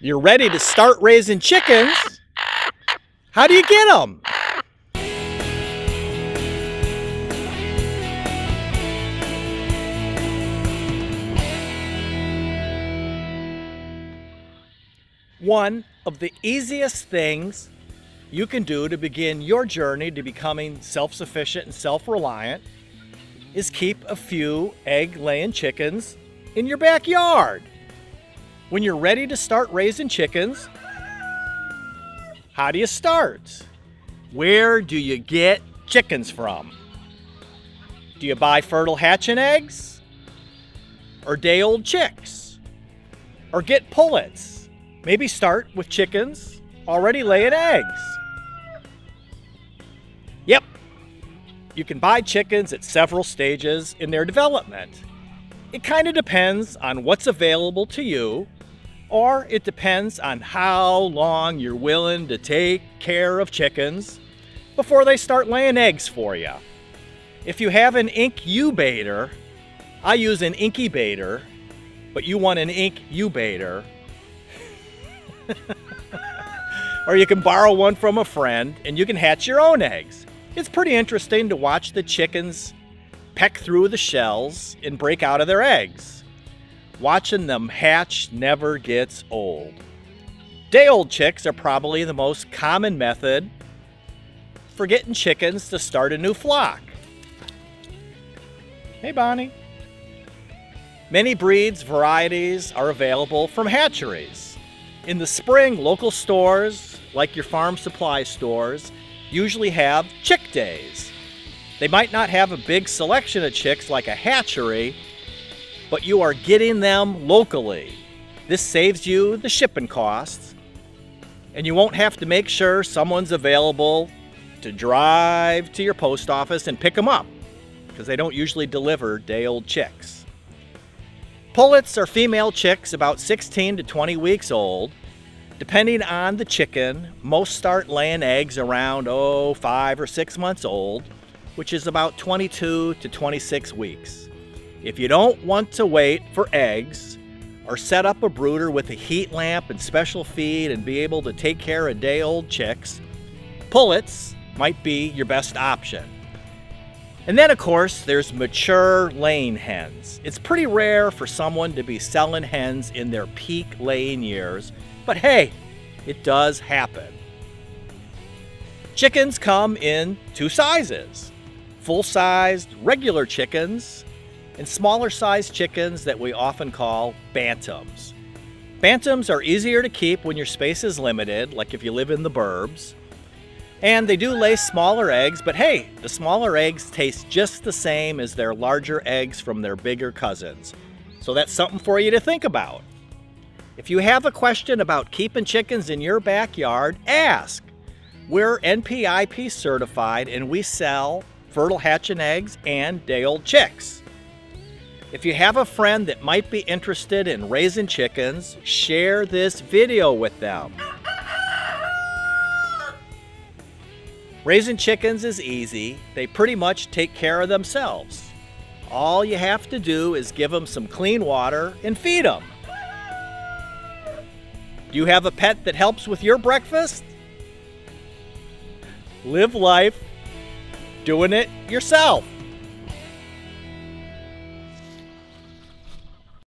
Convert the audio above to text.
You're ready to start raising chickens. How do you get them? One of the easiest things you can do to begin your journey to becoming self-sufficient and self-reliant is keep a few egg-laying chickens in your backyard. When you're ready to start raising chickens, how do you start? Where do you get chickens from? Do you buy fertile hatching eggs? Or day-old chicks? Or get pullets? Maybe start with chickens already laying eggs. Yep, you can buy chickens at several stages in their development. It kind of depends on what's available to you, or it depends on how long you're willing to take care of chickens before they start laying eggs for you. If you have an incubator, I use an incubator, but you want an incubator, or you can borrow one from a friend and you can hatch your own eggs. It's pretty interesting to watch the chickens peck through the shells and break out of their eggs. Watching them hatch never gets old. Day-old chicks are probably the most common method for getting chickens to start a new flock. Hey, Bonnie. Many breeds, varieties are available from hatcheries. In the spring, local stores, like your farm supply stores, usually have chick days. They might not have a big selection of chicks like a hatchery, but you are getting them locally. This saves you the shipping costs, and you won't have to make sure someone's available to drive to your post office and pick them up, because they don't usually deliver day-old chicks. Pullets are female chicks about 16 to 20 weeks old. Depending on the chicken, most start laying eggs around 5 or 6 months old, which is about 22 to 26 weeks. If you don't want to wait for eggs, or set up a brooder with a heat lamp and special feed and be able to take care of day-old chicks, pullets might be your best option. And then, of course, there's mature laying hens. It's pretty rare for someone to be selling hens in their peak laying years, but hey, it does happen. Chickens come in two sizes: full-sized regular chickens and smaller-sized chickens that we often call bantams. Bantams are easier to keep when your space is limited, like if you live in the burbs. And they do lay smaller eggs, but hey, the smaller eggs taste just the same as their larger eggs from their bigger cousins. So that's something for you to think about. If you have a question about keeping chickens in your backyard, ask. We're NPIP certified and we sell fertile hatching eggs and day-old chicks. If you have a friend that might be interested in raising chickens, share this video with them. Raising chickens is easy. They pretty much take care of themselves. All you have to do is give them some clean water and feed them. Do you have a pet that helps with your breakfast? Live life doing it yourself.